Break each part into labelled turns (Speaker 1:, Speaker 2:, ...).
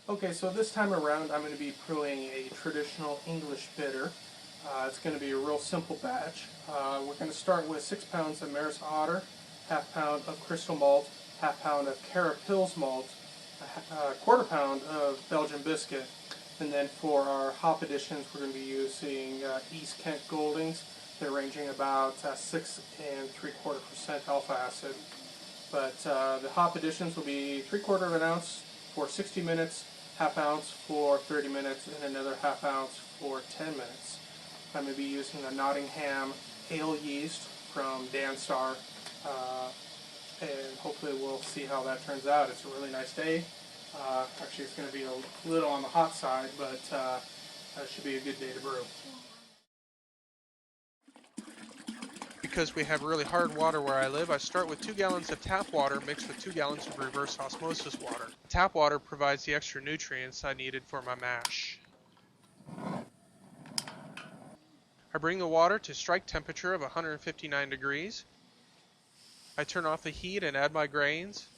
Speaker 1: Okay, so this time around I'm going to be brewing a traditional English bitter. It's going to be a real simple batch. We're going to start with 6 pounds of Maris Otter, half pound of crystal malt, half pound of Cara Pils malt, a quarter pound of Belgian biscuit, and then for our hop additions we're going to be using East Kent Goldings. They're ranging about 6 3/4% alpha acid. But the hop additions will be 3/4 of an ounce for 60 minutes, half ounce for 30 minutes, and another half ounce for 10 minutes. I'm going to be using the Nottingham ale yeast from Danstar, and hopefully we'll see how that turns out. It's a really nice day. Actually, it's going to be a little on the hot side, but it should be a good day to brew. Because we have really hard water where I live, I start with 2 gallons of tap water mixed with 2 gallons of reverse osmosis water. Tap water provides the extra nutrients I needed for my mash. I bring the water to strike temperature of 159 degrees. I turn off the heat and add my grains.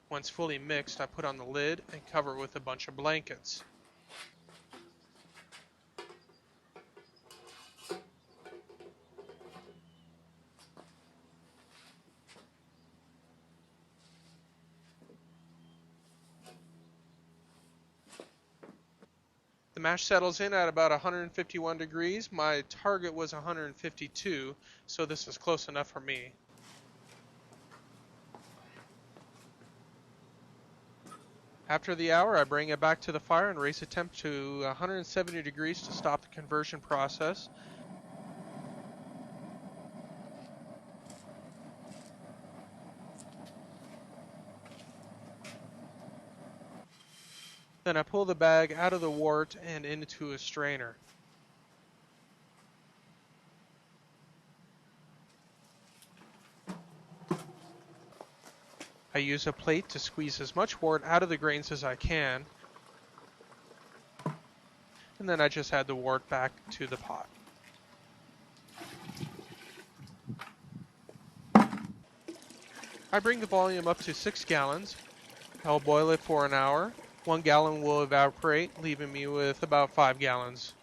Speaker 1: Once fully mixed, I put on the lid and cover it with a bunch of blankets. The mash settles in at about 151 degrees. My target was 152, so this is close enough for me. After the hour, I bring it back to the fire and raise the temp to 170 degrees to stop the conversion process. Then I pull the bag out of the wort and into a strainer. I use a plate to squeeze as much wort out of the grains as I can, and then I just add the wort back to the pot. I bring the volume up to 6 gallons. I'll boil it for an hour. 1 gallon will evaporate, leaving me with about 5 gallons.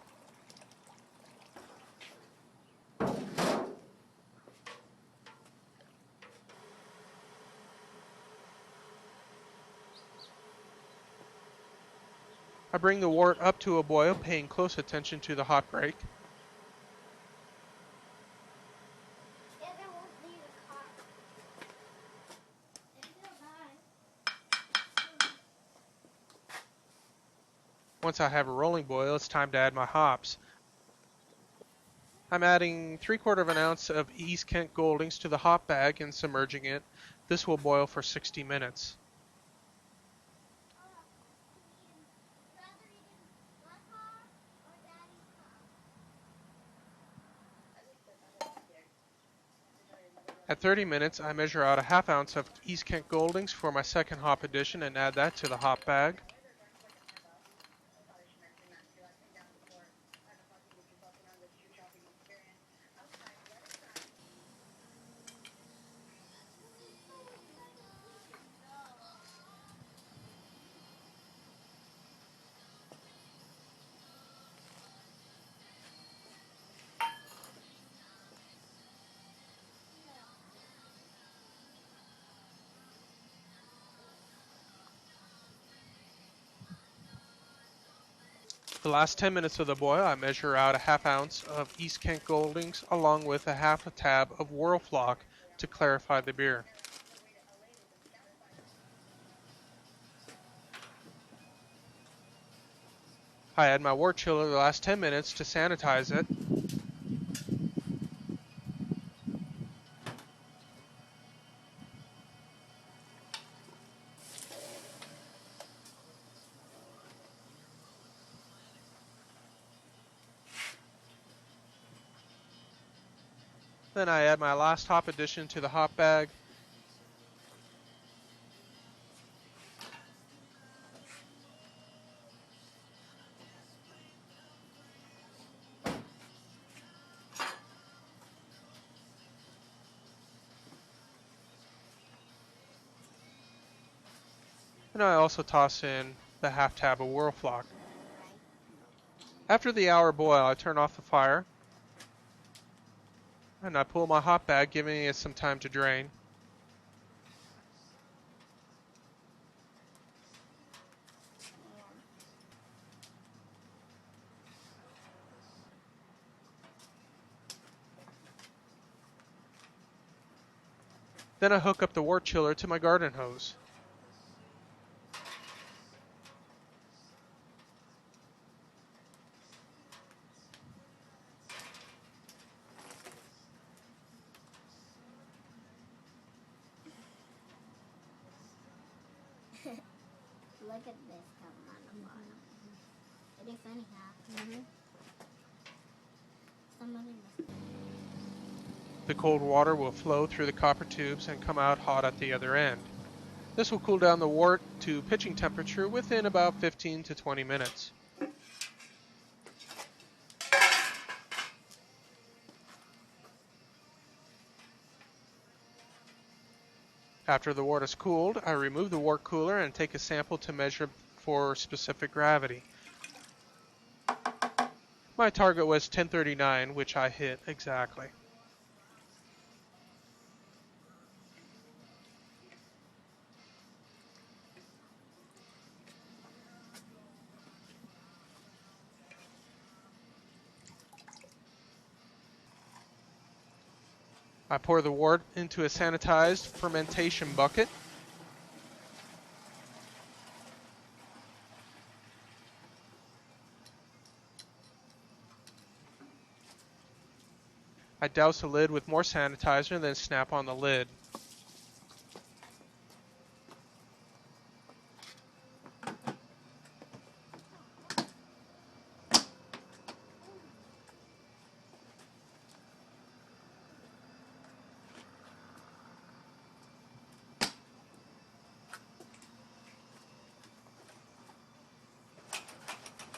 Speaker 1: I bring the wort up to a boil, paying close attention to the hot break. Once I have a rolling boil, it's time to add my hops. I'm adding 3/4 of an ounce of East Kent Goldings to the hop bag and submerging it. This will boil for 60 minutes. At 30 minutes, I measure out a half ounce of East Kent Goldings for my second hop addition and add that to the hop bag. The last 10 minutes of the boil, I measure out a half ounce of East Kent Goldings along with a half a tab of Whirlflock to clarify the beer. I add my wort chiller the last 10 minutes to sanitize it. Then I add my last hop addition to the hop bag.
Speaker 2: and I also toss in the half tab of Whirlfloc. After the hour boil, I turn off the fire, and I pull my hop bag, giving it some time to drain. Then I hook up the wort chiller to my garden hose.
Speaker 3: Look at this coming on the bottom. It is anyhow. Somebody must.
Speaker 2: The cold water will flow through the copper tubes and come out hot at the other end. This will cool down the wort to pitching temperature within about 15 to 20 minutes. After the wort is cooled, I remove the wort cooler and take a sample to measure for specific gravity. My target was 1039, which I hit exactly. I pour the wort into a sanitized fermentation bucket. I douse the lid with more sanitizer and then snap on the lid.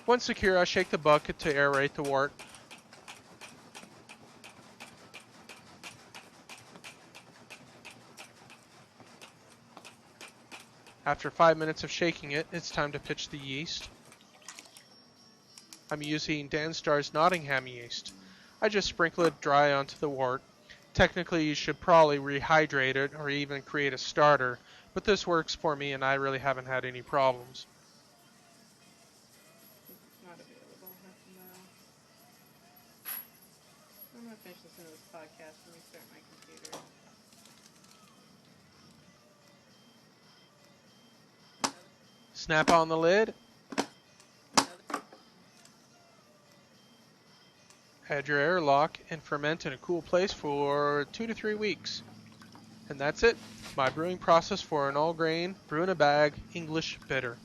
Speaker 2: Once secure, I shake the bucket to aerate the wort. After 5 minutes of shaking it, it's time to pitch the yeast. I'm using Dan Starr's Nottingham yeast. I just sprinkle it dry onto the wort. Technically, you should probably rehydrate it or even create a starter, but this works for me and I really haven't had any problems.
Speaker 4: It's not available. I'm going to finish listening to this podcast and restart my computer.
Speaker 2: Snap on the lid. Add your airlock and ferment in a cool place for 2 to 3 weeks. And that's it. My brewing process for an all-grain, brew in a bag, English bitter.